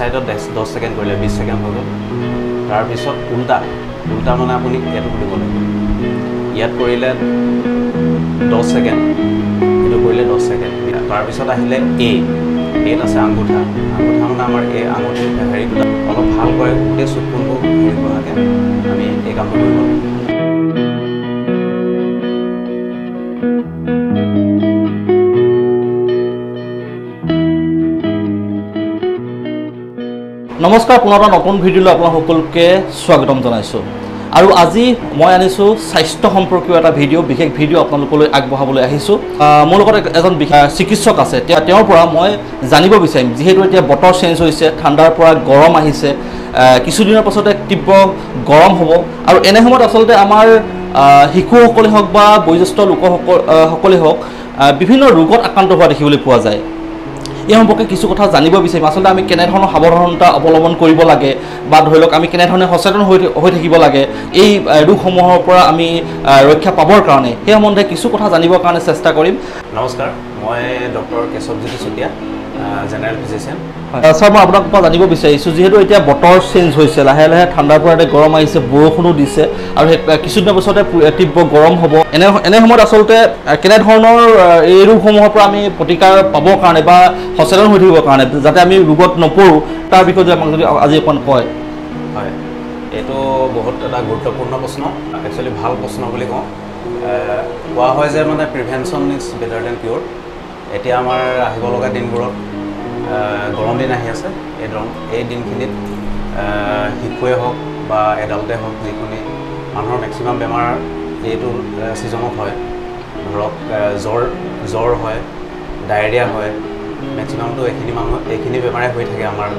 সাইডত 10 second কৰিলে 20 second হৈ গ'ল তাৰ পিছত উল্টা মানে আপুনি এটো কৰিব লাগিব ইয়াত কৰিলে 10 সেকেন্ড এটো কৰিলে 10 সেকেন্ড তাৰ পিছত আহিলে এত আছে আঙুঠা মানে আমাৰ এই আঙুঠি হেৰিটো অলপ ভালকৈ গোটেই চুকোনটো হেৰি কৰাকে আমি এই কামটো কৰিব লাগিব নমস্কাৰ পুনৰ নতুন ভিডিঅ'লৈ আপোনাক সকলোকে স্বাগতম জনাইছো আৰু আজি মই আনিছো স্বাস্থ্য সম্পৰ্কীয় এটা বিশেষ ভিডিঅ' আপোনালোকলৈ আগবঢ়াবলৈ আহিছো মোৰ লগত এজন চিকিৎসক আছে তেওঁৰ পৰা মই জানিব বিচাৰিম যেহেতু এতিয়া বতৰ চেঞ্জ হৈছে ঠাণ্ডাৰ পৰা গৰম আহিছে কিছুদিনৰ পাছতে তীব্ৰ গৰম হ'ব আৰু এনে সময়ত আচলতে আমাৰ শিশুসকলে হওক বা বয়োজ্যেষ্ঠ লোকসকলে হওক বিভিন্ন ৰোগত আক্ৰান্ত হোৱা দেখিবলৈ পোৱা যায় এই সম্পৰ্কে কিছু কথা জানিব বিচাৰিম আচলতে আমি কেনেধৰণৰ সাৱধানতা অৱলম্বন কৰিব লাগে বা ধৰি লওক আমি কেনেধৰণে সচেতন হৈ থাকিব লাগে এই ৰোগসমূহৰ পৰা আমি ৰক্ষা পাবৰ কাৰণে সেই সম্বন্ধে কিছু কথা জানিবৰ কাৰণে চেষ্টা কৰিম নমস্কাৰ মই doctor Keshabjyoti Chutia general physician sir মই আপোনাক জানিব বিচাৰিছোঁ যিহেতু এতিয়া বতৰ চেঞ্জ হৈছে লাহে লাহে ঠাণ্ডাৰ পৰা গৰম আহিছে বৰষুণো দিছে আৰু কিছুদিনৰ পাছতে তীব্ৰ গৰম হ'ব এনে সময়ত আচলতে কেনেধৰণৰ এই ৰোগসমূহৰ পৰা আমি প্ৰতিকাৰ পাবৰ কাৰণে বা সচেতন হৈ থাকিবৰ কাৰণে যাতে আমি ৰোগত নপৰোঁ তাৰ বিষয়ে যদি আমাক যদি আজি অকণ কয় হয় এইটো বহুত এটা গুৰুত্বপূৰ্ণ প্ৰশ্ন একচুৱেলি ভাল প্ৰশ্ন বুলি কওঁ কোৱা হয় যে মানে প্ৰিভেনশ্যন ইজ বেটাৰ দেন কিউৰ এতিয়া আমাৰ আহিব লগা দিনবোৰত গৰম দিন আহি আছে এই দিনখিনিত শিশুৱে হওক বা এডাল্টে হওক যিখিনি মানুহৰ মেক্সিমাম বেমাৰ এইটো ছিজনত হয় ধৰক জ্বৰ হয় ডায়েৰিয়া হয় মেক্সিমামটো এইখিনি বেমাৰে হৈ থাকে আমাৰ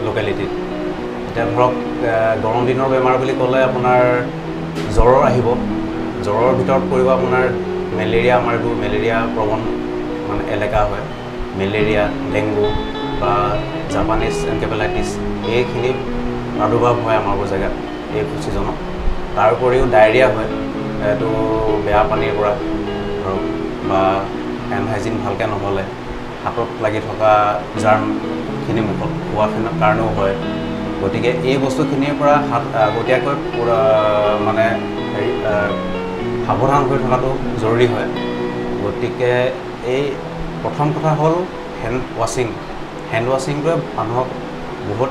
লোকেলিটিত এতিয়া ধৰক গৰম দিনৰ বেমাৰ বুলি ক'লে আপোনাৰ জ্বৰৰ আহিব জ্বৰৰ ভিতৰত পৰিব আপোনাৰ মেলেৰিয়া আমাৰ এইবোৰ মেলেৰিয়া প্ৰৱণ মানে এলেকা হয় মেলেৰিয়া ডেংগু বা জাপানিজ এনকেফেলাইটিছ এইখিনি প্ৰাদুৰ্ভাৱ হয় আমাৰ জেগাত এই ছিজনত তাৰ উপৰিও ডায়েৰিয়া হয় এইটো বেয়া পানীৰ পৰা ধৰক বা হেণ্ড হাইজিন ভালকৈ নহ'লে হাতত লাগি থকা জাৰ্মখিনি মুখত খোৱাৰ কাৰণেও হয় গতিকে এই বস্তুখিনিৰ পৰা আগতীয়াকৈ পূৰা মানে হেৰি সাৱধান হৈ থকাটো জৰুৰী হয় গতিকে এই প্ৰথম কথা হ'ল হেণ্ড ৱাশ্বিংটোৱে মানুহক বহুত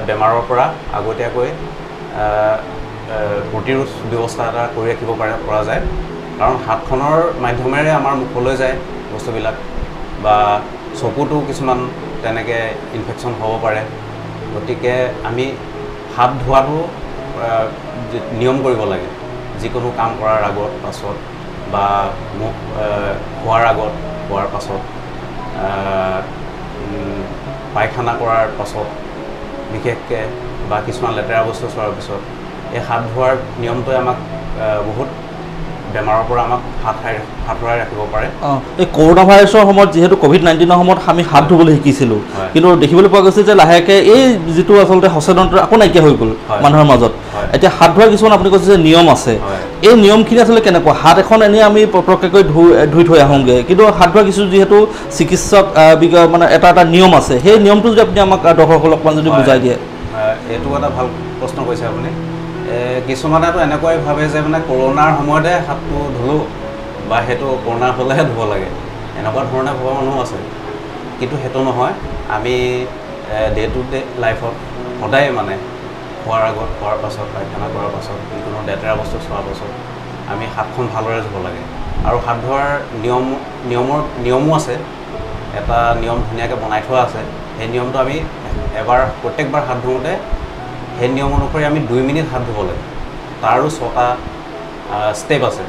বেমাৰৰ পৰা আগতীয়াকৈ প্ৰতিৰোধ ব্যৱস্থা এটা কৰি ৰাখিব পৰা যায় কাৰণ হাতখনৰ মাধ্যমেৰে আমাৰ মুখলৈ যায় বস্তুবিলাক বা চকুতো কিছুমান তেনেকৈ ইনফেকশ্যন হ'ব পাৰে গতিকে আমি হাত ধোৱাটো নিয়ম কৰিব লাগে যিকোনো কাম কৰাৰ আগত পাছত বা মুখ খোৱাৰ আগত খোৱাৰ পাছত পায়খানা কৰাৰ পাছত বিশেষকৈ বা কিছুমান লেতেৰা বস্তু চোৱাৰ পিছত এই হাত ধোৱাৰ নিয়মটোৱে আমাক বহুত বেমাৰৰ পৰা আমাক হাতৰাই ৰাখিব পাৰে এই কৰোণা ভাইৰাছৰ সময়ত যিহেতু COVID-19 সময়ত আমি হাত ধুবলৈ শিকিছিলোঁ কিন্তু দেখিবলৈ পোৱা গৈছে যে লাহেকৈ এই যিটো আচলতে সচেতনতা আকৌ নাইকিয়া হৈ গ'ল মানুহৰ মাজত এতিয়া হাত ধোৱাৰ কিছুমান আপুনি কৈছে যে নিয়ম আছে এই নিয়মখিনি আচলতে কেনেকুৱা হাত এখন এনেই আমি পটককৈ ধুই থৈ আহোঁগৈ কিন্তু হাত ধোৱাৰ কিছু যিহেতু চিকিৎসক মানে এটা নিয়ম আছে সেই নিয়মটো যদি আপুনি আমাক দৰ্শকসকলক অকণমান যদি বুজাই দিয়ে এইটো এটা ভাল প্ৰশ্ন কৈছে আপুনি কিছুমানেতো এনেকুৱাই ভাবে যে মানে কৰোণাৰ সময়তে হাতটো ধুলোঁ বা সেইটো কৰোণা হ'লেহে ধুব লাগে এনেকুৱা ধৰণে ভবা মানুহ আছে কিন্তু সেইটো নহয় আমি ডে টু ডে লাইফত সদায় মানে খোৱাৰ আগত খোৱাৰ পাছত পায়খানা কৰাৰ পাছত যিকোনো লেতেৰা বস্তু চোৱাৰ পাছত আমি হাতখন ভালদৰে ধুব লাগে আৰু হাত ধোৱাৰ নিয়মো আছে এটা নিয়ম ধুনীয়াকৈ বনাই থোৱা আছে সেই নিয়মটো আমি প্ৰত্যেকবাৰ হাত ধুওঁতে সেই নিয়ম অনুসৰি আমি 2 মিনিট হাত ধুব লাগে তাৰো 6টা ষ্টেপ আছে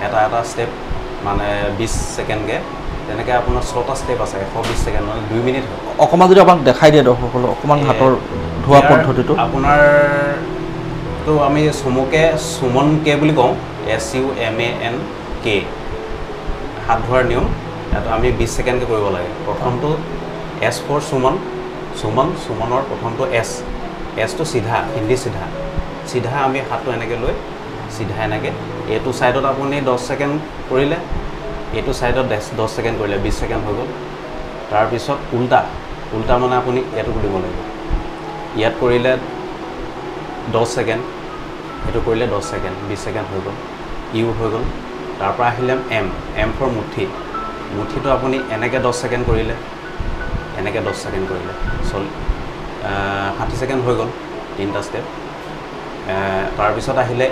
এটা ষ্টেপ মানে 20 ছেকেণ্ডকৈ তেনেকৈ আপোনাৰ 6টা ষ্টেপ আছে 120 ছেকেণ্ড মানে 2 মিনিট হয় অকণমান যদি আপোনাক দেখাই দিয়ে দৰ্শকসকলক অকণমান হাতৰ ধোৱা পদ্ধতিটো আপোনাৰতো আমি সুমনকে বুলি কওঁ SUMANK হাত ধোৱাৰ নিয়ম এইটো আমি 20 ছেকেণ্ডকৈ কৰিব লাগে প্ৰথমটো S ফৰ সুমনৰ প্ৰথমটো এছটো চিধা হিন্দী চিধা আমি হাতটো এনেকৈ লৈ চিধা এনেকৈ এইটো ছাইডত আপুনি 10 ছেকেণ্ড কৰিলে এইটো ছাইডত 10 ছেকেণ্ড কৰিলে 20 ছেকেণ্ড হৈ গ'ল তাৰ পিছত উল্টা মানে আপুনি এইটো দিব লাগিব ইয়াত কৰিলে 10 ছেকেণ্ড এইটো কৰিলে 10 ছেকেণ্ড 20 ছেকেণ্ড হৈ গ'ল ইউ হৈ গ'ল তাৰ পৰা আহিলে এম ফৰ মুঠি মুঠিটো আপুনি এনেকৈ 10 ছেকেণ্ড কৰিলে এনেকৈ 10 ছেকেণ্ড কৰিলে 60 ছেকেণ্ড হৈ গ'ল তিনিটা ষ্টেপ তাৰপিছত আহিলে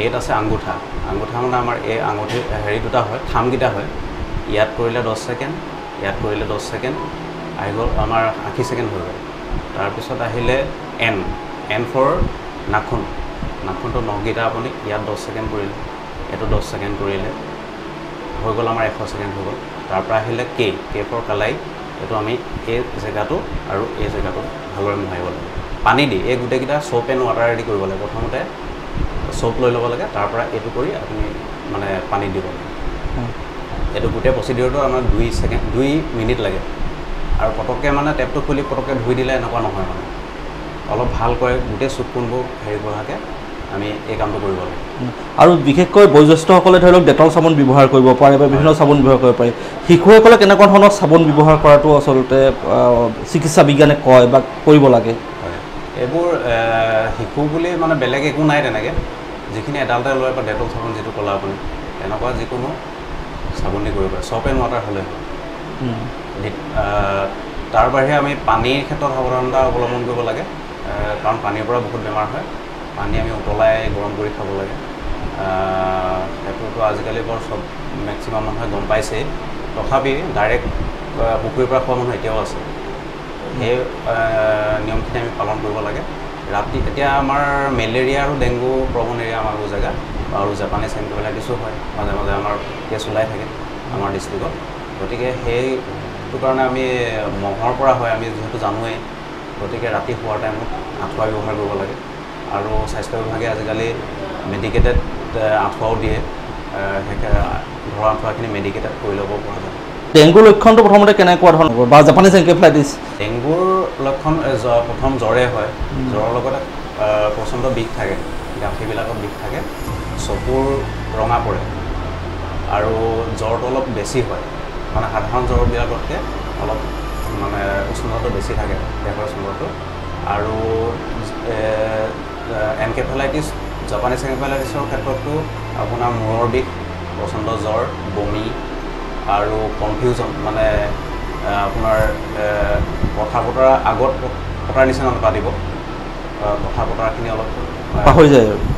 এত আছে আঙুঠা মানে আমাৰ এই আঙুঠি হেৰি দুটা হয় থামকেইটা হয় ইয়াত কৰিলে 10 ছেকেণ্ড ইয়াত কৰিলে 10 ছেকেণ্ড আহি গ'ল আমাৰ 80 ছেকেণ্ড হৈ গ'ল তাৰপিছত আহিলে এন ফৰ নাখুনটো নখকেইটা আপুনি ইয়াত 10 ছেকেণ্ড কৰিলে এইটো 10 ছেকেণ্ড কৰিলে হৈ গ'ল আমাৰ 100 ছেকেণ্ড হৈ গ'ল তাৰ পৰা আহিলে কে ফৰ কালাই এইটো আমি এই জেগাটো আৰু এই জেগাটো ভালদৰে মোহাৰিব লাগে পানী দি এই গোটেইকেইটা সোপ এণ্ড ৱাটাৰ ৰেডি কৰিব লাগে প্ৰথমতে সোপ লৈ ল'ব লাগে তাৰ পৰা এইটো কৰি আপুনি মানে পানী দিব লাগে এইটো গোটেই প্ৰচিডিউৰটো আমাৰ 2 মিনিট লাগে আৰু পটককৈ মানে টেপটো খুলি পটককৈ ধুই দিলে এনেকুৱা নহয় মানে অলপ ভালকৈ গোটেই চুক কোনবোৰ হেৰি কৰাকৈ আমি এই কামটো কৰিব লাগে আৰু বিশেষকৈ বয়োজ্যেষ্ঠসকলে ধৰি লওক ডেটল চাবোন ব্যৱহাৰ কৰিব পাৰে বা বিভিন্ন চাবোন ব্যৱহাৰ কৰিব পাৰে শিশুসকলে কেনেকুৱা ধৰণৰ চাবোন ব্যৱহাৰ কৰাটো আচলতে চিকিৎসা বিজ্ঞানে কয় বা কৰিব লাগে এইবোৰ শিশু বুলি মানে বেলেগ একো নাই তেনেকৈ যিখিনি এডাল্টে লয় বা ডেটল চাবোন যিটো ক'লা আপুনি তেনেকুৱা যিকোনো চাবোন দি কৰিব পাৰে সোপ এণ্ড ৱাটাৰ হ'লে তাৰ বাহিৰে আমি পানীৰ ক্ষেত্ৰত সাৱধানতা অৱলম্বন কৰিব লাগে কাৰণ পানীৰ পৰা বহুত বেমাৰ হয় পানী আমি উতলাই গৰম কৰি খাব লাগে সেইটোতো আজিকালি বাৰু চব মেক্সিমাম মানুহে গম পাইছেই তথাপি ডাইৰেক্ট পুখুৰীৰ পৰা খোৱা মানুহ এতিয়াও আছে সেই নিয়মখিনি আমি পালন কৰিব লাগে ৰাতি এতিয়া আমাৰ মেলেৰিয়া আৰু ডেংগু প্ৰবণ এৰিয়া আমাৰ জেগা আৰু জাপানীজ এনকেফেলাইটিছো হয় মাজে মাজে আমাৰ কেছ ওলাই থাকে আমাৰ ডিষ্ট্ৰিক্টত গতিকে সেইটো কাৰণে আমি মহৰ পৰা হয় আমি যিহেতু জানোৱেই গতিকে ৰাতি শোৱাৰ টাইমত আঁঠুৱা ব্যৱহাৰ কৰিব লাগে আৰু স্বাস্থ্য বিভাগে আজিকালি মেডিকেটেড আঁঠুৱাও দিয়ে ঘৰৰ আঁঠুৱাখিনি মেডিকেটেড কৰি ল'ব পৰা যায় ডেংগুৰ লক্ষণটো প্ৰথমতে কেনেকুৱা ধৰণৰ বা জাপানীজ এনকেফেলাইটিছ ডেংগুৰ লক্ষণ প্ৰথম জ্বৰে হয় জ্বৰৰ লগতে প্ৰচণ্ড বিষ থাকে গাঁঠিবিলাকত বিষ থাকে চকুৰ ৰঙা পৰে আৰু জ্বৰটো অলপ বেছি হয় মানে সাধাৰণ জ্বৰবিলাকতকৈ অলপ মানে উষ্ণতাটো বেছি থাকে দেহৰ উষ্ণতাটো আৰু এনকেফেলাইটিছ জাপানীজ এনকেফেলাইটিছৰ ক্ষেত্ৰতো আপোনাৰ মূৰৰ বিষ প্ৰচণ্ড জ্বৰ বমি আৰু কনফিউজন মানে আপোনাৰ কথা বতৰা আগত পতাৰ নিচিনা নাপাতিব কথা বতৰাখিনি অলপ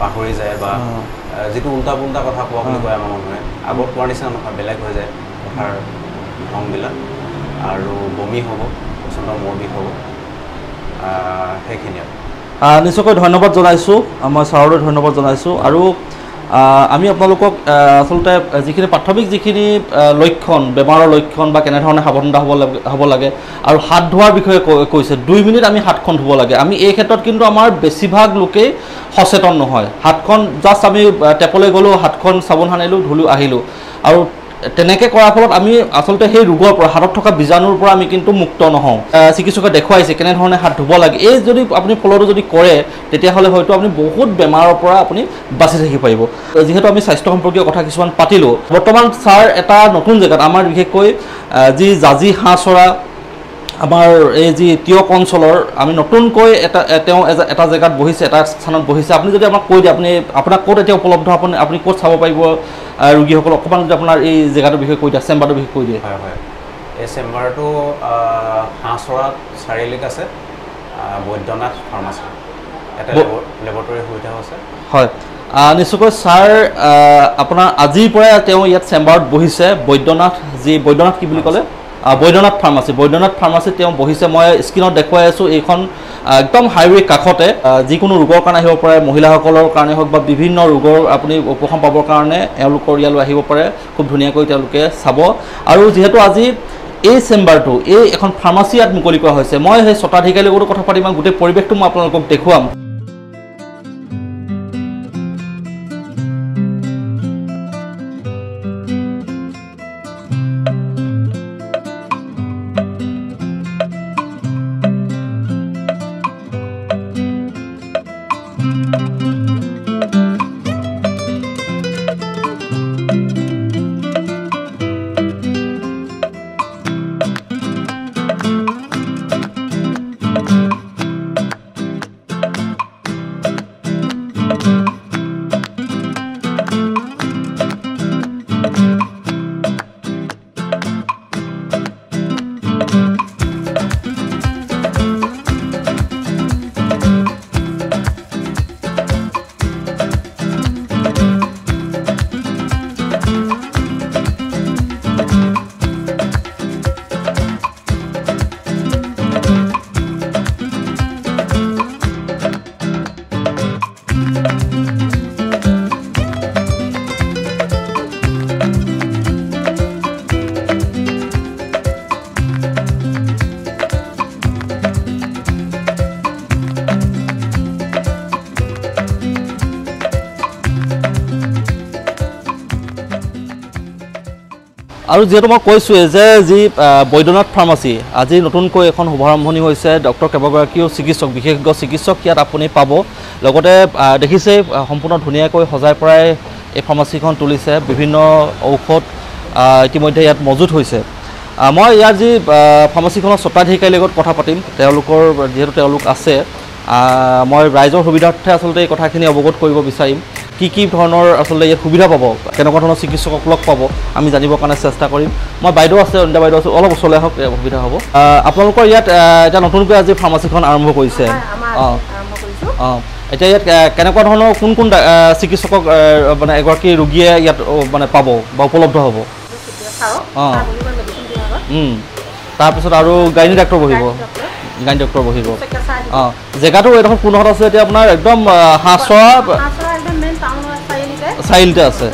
পাহৰি যায় বা যিটো উল্টা পুল্টা কথা কোৱা বুলি কয় আমাৰ মানুহে আগত কোৱাৰ নিচিনা নহয় বেলেগ হৈ যায় কথাৰ ধংবিলাক আৰু বমি হ'ব প্ৰচণ্ড মূৰ বিষ হ'ব সেইখিনি নিশ্চয়কৈ ধন্যবাদ জনাইছোঁ মই ছাৰলৈ ধন্যবাদ জনাইছোঁ আৰু আমি আপোনালোকক আচলতে যিখিনি প্ৰাথমিক যিখিনি লক্ষণ বেমাৰৰ লক্ষণ বা কেনেধৰণে সাৱধানতা হ'ব লাগে আৰু হাত ধোৱাৰ বিষয়ে কৈছে 2 মিনিট আমি হাতখন ধুব লাগে আমি এই ক্ষেত্ৰত কিন্তু আমাৰ বেছিভাগ লোকেই সচেতন নহয় হাতখন জাষ্ট আমি টেপলৈ গ'লোঁ হাতখন চাবোন সানিলোঁ ধুলোঁ আহিলোঁ আৰু তেনেকৈ কৰাৰ ফলত আমি আচলতে সেই ৰোগৰ পৰা হাতত থকা বীজাণুৰ পৰা আমি কিন্তু মুক্ত নহওঁ চিকিৎসকে দেখুৱাইছে কেনেধৰণে হাত ধুব লাগে এই যদি আপুনি ফলটো যদি কৰে তেতিয়াহ'লে হয়তো আপুনি বহুত বেমাৰৰ পৰা আপুনি বাচি থাকিব পাৰিব যিহেতু আমি স্বাস্থ্য সম্পৰ্কীয় কথা কিছুমান পাতিলোঁ বৰ্তমান ছাৰ এটা নতুন জেগাত আমাৰ বিশেষকৈ যি জাজি হাঁহ চৰা আমাৰ এই যি টিয়ক অঞ্চলৰ আমি নতুনকৈ তেওঁ এটা জেগাত বহিছে এটা স্থানত বহিছে আপুনি যদি আমাক কৈ দিয়ে আপুনি আপোনাক ক'ত এতিয়া উপলব্ধ আপুনি ক'ত চাব পাৰিব ৰোগীসকল অকণমান যদি আপোনাৰ এই জেগাটোৰ বিষয়ে কৈ দিয়ে চেম্বাৰটোৰ বিষয়ে কৈ দিয়ে হয় হয় এই চেম্বাৰটো হাঁহচৰাত চাৰিআলিত আছে বৈদ্যনাথ ফাৰ্মাচী এটা লেবৰেটৰী সুবিধাও আছে হয় নিশ্চয়কৈ ছাৰ আপোনাৰ আজিৰ পৰাই তেওঁ ইয়াত চেম্বাৰত বহিছে বৈদ্যনাথ কি বুলি ক'লে বৈদ্যনাথ ফাৰ্মাচী তেওঁ বহিছে মই স্ক্ৰীণত দেখুৱাই আছোঁ এইখন একদম হাইৱে কাষতে যিকোনো ৰোগৰ কাৰণে আহিব পাৰে মহিলাসকলৰ কাৰণে হওক বা বিভিন্ন ৰোগৰ আপুনি উপশম পাবৰ কাৰণে এওঁলোকৰ ইয়ালৈ আহিব পাৰে খুব ধুনীয়াকৈ তেওঁলোকে চাব আৰু যিহেতু আজি এই চেম্বাৰটো এই এখন ফাৰ্মাচী ইয়াত মুকলি কৰা হৈছে মই সেই স্বত্বাধিকাৰীৰ লগতো কথা পাতিম গোটেই পৰিৱেশটো মই আপোনালোকক দেখুৱাম আৰু যিহেতু মই কৈছোঁৱেই যে যি বৈদ্যনাথ ফাৰ্মাচী আজি নতুনকৈ এখন শুভাৰম্ভণি হৈছে ডক্টৰ কেইবাগৰাকীও চিকিৎসক বিশেষজ্ঞ চিকিৎসক ইয়াত আপুনি পাব লগতে দেখিছে সম্পূৰ্ণ ধুনীয়াকৈ সজাই পৰাই এই ফাৰ্মাচীখন তুলিছে বিভিন্ন ঔষধ ইতিমধ্যে ইয়াত মজুত হৈছে মই ইয়াৰ যি ফাৰ্মাচীখনৰ স্বত্বাধিকাৰীৰ লগত কথা পাতিম তেওঁলোকৰ যিহেতু তেওঁলোক আছে মই ৰাইজৰ সুবিধাৰ্থে আচলতে এই কথাখিনি অৱগত কৰিব বিচাৰিম কি ধৰণৰ আচলতে ইয়াত সুবিধা পাব কেনেকুৱা ধৰণৰ চিকিৎসকক লগ পাব আমি জানিবৰ কাৰণে চেষ্টা কৰিম মই বাইদেউ আছে অনিতা বাইদেউ আছে অলপ ওচৰলৈ আহক সুবিধা হ'ব আপোনালোকৰ ইয়াত এতিয়া নতুনকৈ আজি ফাৰ্মাচীখন আৰম্ভ কৰিছে এতিয়া ইয়াত কেনেকুৱা ধৰণৰ কোন চিকিৎসকক মানে এগৰাকী ৰোগীয়ে ইয়াত মানে পাব বা উপলব্ধ হ'ব তাৰপিছত আৰু গাইনী ডাক্তৰ বহিব গাইনী ডক্টৰ বহিব জেগাটো এইডোখৰ কোনডোখৰত আছে এতিয়া আপোনাৰ একদম হাঁহচৰা চাৰিআলিতে আছে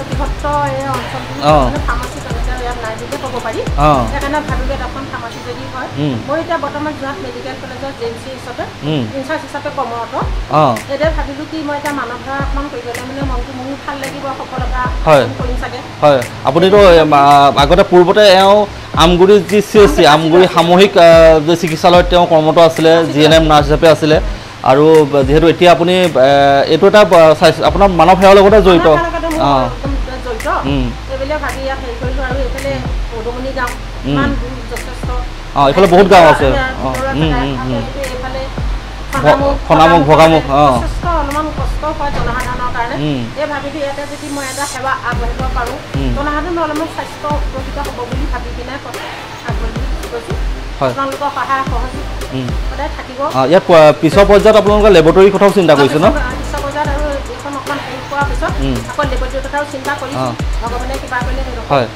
হয় আপুনিতো আগতে পূৰ্বতে আমগুৰি যি CSC আমগুৰি সামূহিক যে চিকিৎসালয়ত তেওঁ কৰ্মৰত আছিলে GNM নাৰ্ছ হিচাপে আছিলে আৰু যেহেতু এতিয়া আপুনি এইটো এটা আপোনাৰ মানৱ সেৱাৰ লগতে জড়িত এইফালে বহুত গাঁও আছে খনামুখ ভগামুখ অলপমান কষ্ট হয় জনসাধাৰণৰ কাৰণে এই ভাবিলো ইয়াতে যদি মই এটা সেৱা আগবাঢ়িব পাৰোঁ জনসাধাৰণৰ অলপমান স্বাস্থ্য উপকৃত হ'ব বুলি ভাবি কিনে আগবাঢ়ি গৈছোঁ আপোনালোকৰ সহায় সহযোগ সদায় থাকিব ইয়াত পিছৰ পৰ্যায়ত আপোনালোকৰ লেবৰেটৰীৰ কথাও চিন্তা কৰিছে ন পিছৰ পৰ্যায়ত আৰু এইখন অকণমান হেৰি কৰাৰ পিছত আকৌ লেবৰেটৰীৰ কথাও চিন্তা কৰিছোঁ ভগৱানে কিবা কৰিলে হয়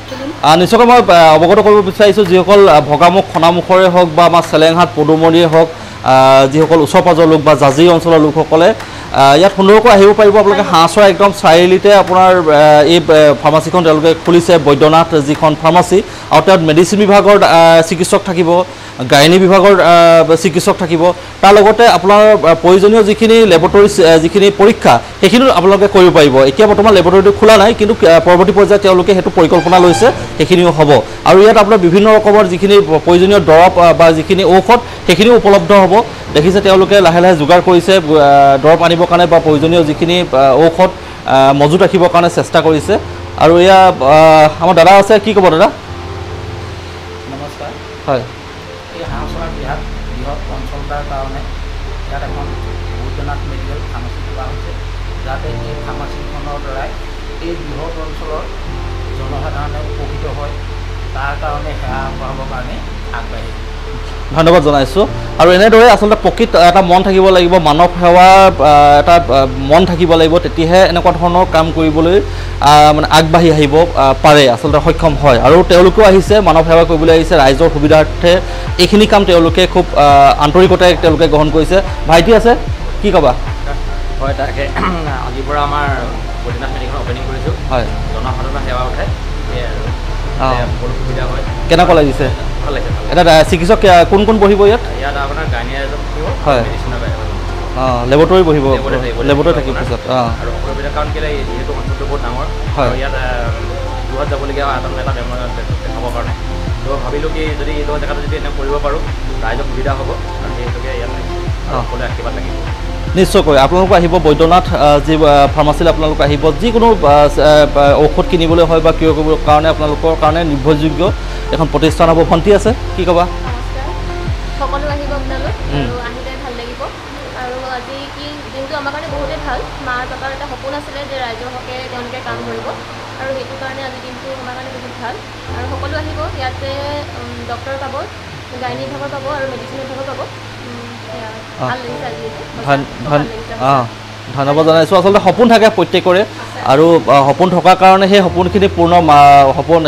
নিশ্চয়কৈ মই অৱগত কৰিব বিচাৰিছোঁ যিসকল ভগামুখ খনামুখৰে হওক বা আমাৰ চেলেংহাট পদুমণিয়ে হওক যিসকল ওচৰ পাজৰ লোক বা জাজি অঞ্চলৰ লোকসকলে ইয়াত সুন্দৰকৈ আহিব পাৰিব আপোনালোকে হাঁহচৰা একদম চাৰিআলিতে আপোনাৰ এই ফাৰ্মাচীখন তেওঁলোকে খুলিছে বৈদ্যনাথ যিখন ফাৰ্মাচী আৰু তাত মেডিচিন বিভাগৰ চিকিৎসক থাকিব গাইনী বিভাগৰ চিকিৎসক থাকিব তাৰ লগতে আপোনাৰ প্ৰয়োজনীয় যিখিনি লেবৰেটৰী যিখিনি পৰীক্ষা সেইখিনিও আপোনালোকে কৰিব পাৰিব এতিয়া বৰ্তমান লেবৰেটৰীটো খোলা নাই কিন্তু পৰৱৰ্তী পৰ্যায়ত তেওঁলোকে সেইটো পৰিকল্পনা লৈছে সেইখিনিও হ'ব আৰু ইয়াত আপোনাৰ বিভিন্ন ৰকমৰ যিখিনি প্ৰয়োজনীয় দৰৱ বা যিখিনি ঔষধ সেইখিনিও উপলব্ধ হ'ব দেখিছে তেওঁলোকে লাহে লাহে যোগাৰ কৰিছে দৰৱ আনিবৰ কাৰণে বা প্ৰয়োজনীয় যিখিনি ঔষধ মজুত ৰাখিবৰ কাৰণে চেষ্টা কৰিছে আৰু এয়া আমাৰ দাদা আছে কি ক'ব দাদা নমস্কাৰ হয় এই হাঁহচৰা বৃহৎ অঞ্চলটাৰ কাৰণে ইয়াত এখন বৈদ্যনাথ মেডিকেল ফাৰ্মাচী খোলা হৈছে যাতে এই ফাৰ্মাচীখনৰ দ্বাৰাই এই বৃহৎ অঞ্চলৰ জনসাধাৰণে উপকৃত হয় তাৰ কাৰণে সেৱা আগবঢ়াবৰ কাৰণে আগবাঢ়িছে ধন্যবাদ জনাইছোঁ আৰু এনেদৰে আচলতে প্ৰকৃত এটা মন থাকিব লাগিব মানৱ সেৱাৰ এটা মন থাকিব লাগিব তেতিয়াহে এনেকুৱা ধৰণৰ কাম কৰিবলৈ মানে আগবাঢ়ি আহিব পাৰে আচলতে সক্ষম হয় আৰু তেওঁলোকেও আহিছে মানৱ সেৱা কৰিবলৈ আহিছে ৰাইজৰ সুবিধাৰ্থে এইখিনি কাম তেওঁলোকে খুব আন্তৰিকতাৰে তেওঁলোকে গ্ৰহণ কৰিছে ভাইটি আছে কি ক'বা হয় তাকে আজিৰ পৰা আমাৰ বৈদ্যনাথ মেডিকেল অপেনিং কৰিছোঁ হয় জনসাধাৰণৰ সেৱা উঠাই সকলো সুবিধা হয় কেনেকুৱা লাগিছে ভাল লাগিছে এটা চিকিৎসক কোন কোন বহিব ইয়াত ইয়াত আপোনাৰ গাইনী এজন থাকিব হয় মেডিচিনৰ লেবৰেটৰী বহিব লেবৰেটৰী থাকিব পিছত আৰু সকলোবিলাক কাৰণ কেলৈ যিহেতু অঞ্চলটো বহুত ডাঙৰ আৰু ইয়াত দূৰত যাবলগীয়া এটা বেমাৰ দেখাবৰ কাৰণে তো ভাবিলোঁ কি যদি এইটো জেগাটো যদি এনে কৰিব পাৰোঁ ৰাইজৰ সুবিধা হ'ব আৰু সেইটোকে ইয়াত সকলোৱে আশীৰ্বাদ লাগিব নিশ্চয়কৈ আপোনালোক আহিব বৈদ্যনাথ যি ফাৰ্মাচীলৈ আপোনালোক আহিব যিকোনো ঔষধ কিনিবলৈ হয় বা কিয় কৰিবৰ কাৰণে আপোনালোকৰ কাৰণে নিৰ্ভৰযোগ্য এখন প্ৰতিষ্ঠান হ'ব ভণ্টি আছে কি ক'বা সকলো আহিব আপোনালোক আৰু আহিলে ভাল লাগিব আৰু আজি কি দিনটো আমাৰ কাৰণে বহুতেই ভাল মা পাপাৰ এটা সপোন আছিলে যে ৰাইজৰ হকে তেওঁলোকে কাম কৰিব আৰু সেইটো কাৰণে আজি দিনটো আমাৰ কাৰণে বহুত ভাল আৰু সকলো আহিব ইয়াতে ডক্টৰ পাব গাইনী বিভাগৰ পাব আৰু মেডিচিন বিভাগৰ পাব ধন্যবাদ জনাইছোঁ আচলতে সপোন থাকে প্ৰত্যেকৰে আৰু সপোন থকাৰ কাৰণে সেই সপোনখিনি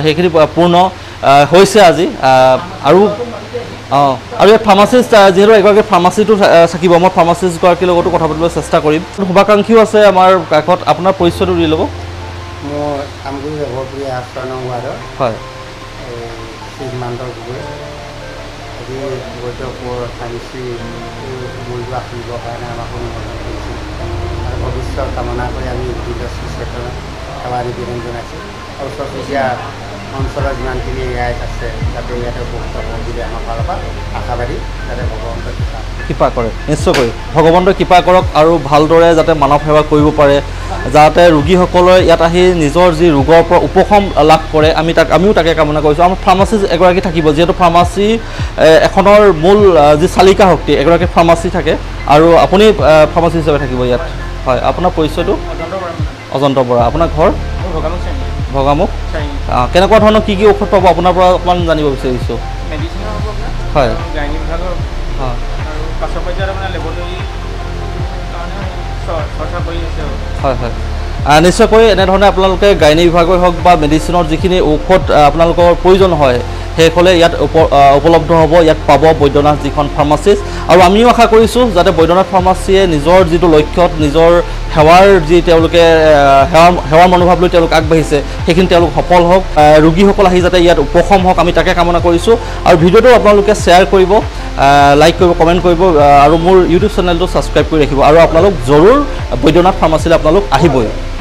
সেইখিনি পূৰ্ণ হৈছে আজি আৰু ইয়াত ফাৰ্মাচিষ্ট যিহেতু এগৰাকী ফাৰ্মাচিটো থাকিব মই ফাৰ্মাচিষ্টগৰাকীৰ লগতো কথা পাতিবলৈ চেষ্টা কৰিম শুভাকাংক্ষীও আছে আমাৰ কাষত আপোনাৰ পৰিচয়টো দি ল'ব মোৰ আমগুৰি ব্যৱপুৰী 8 নং ৱাৰ্ডৰ হয় শ্ৰীমান্ত গগৈ আজি বৈদ্যপুৰ ফাৰ্মাচী মূল্য আঁচনিবৰ কাৰণে আমাক অনুমোদন কৰিছিল আৰু ভৱিষ্যত কামনা কৰি আমি বিভিন্ন ক্ষেত্ৰত সেৱা নিবেদন জনাইছোঁ আৰু ওচৰ চুবুৰীয়া অঞ্চলৰ যিমানখিনি ৰাইজ আছে যাতে ইয়াতে উপকৃত হ'ব বুলি আমাৰ ফালৰ পৰা আশাবাদী যাতে ভগৱন্তৰ কৃপা কৰে নিশ্চয়কৈ ভগৱন্তই কৃপা কৰক আৰু ভালদৰে যাতে মানৱ সেৱা কৰিব পাৰে যাতে ৰোগীসকলে ইয়াত আহি নিজৰ যি ৰোগৰ পৰা উপশম লাভ কৰে আমিও তাকে কামনা কৰিছোঁ আমাৰ ফাৰ্মাচিষ্ট এগৰাকী থাকিব যিহেতু ফাৰ্মাচী এখনৰ মূল যি চালিকা শক্তি এগৰাকী ফাৰ্মাচী থাকে আৰু আপুনি ফাৰ্মাচী হিচাপে থাকিব ইয়াত হয় আপোনাৰ পৰিচয়টো অজন্ত বৰা আপোনাৰ ঘৰ ভগামুখ কেনেকুৱা ধৰণৰ কি ঔষধ পাব আপোনাৰ পৰা অকণমান জানিব বিচাৰিছোঁ হয় হয় হয় নিশ্চয়কৈ এনেধৰণে আপোনালোকে গাইনী বিভাগই হওক বা মেডিচিনৰ যিখিনি ঔষধ আপোনালোকৰ প্ৰয়োজন হয় সেইসকলে ইয়াত উপলব্ধ হ'ব ইয়াত পাব বৈদ্যনাথ যিখন ফাৰ্মাচিষ্ট আৰু আমিও আশা কৰিছোঁ যাতে বৈদ্যনাথ ফাৰ্মাচীয়ে নিজৰ যিটো লক্ষ্যত নিজৰ সেৱাৰ যি তেওঁলোকে সেৱাৰ মনোভাৱ লৈ তেওঁলোক আগবাঢ়িছে সেইখিনি তেওঁলোক সফল হওক ৰোগীসকল আহি যাতে ইয়াত উপশম হওক আমি তাকে কামনা কৰিছোঁ আৰু ভিডিঅ'টো আপোনালোকে শ্বেয়াৰ কৰিব লাইক কৰিব কমেণ্ট কৰিব আৰু মোৰ ইউটিউব চেনেলটো ছাবস্ক্ৰাইব কৰি ৰাখিব আৰু আপোনালোক জৰুৰ বৈদ্যনাথ ফাৰ্মাচীলৈ আপোনালোক আহিবই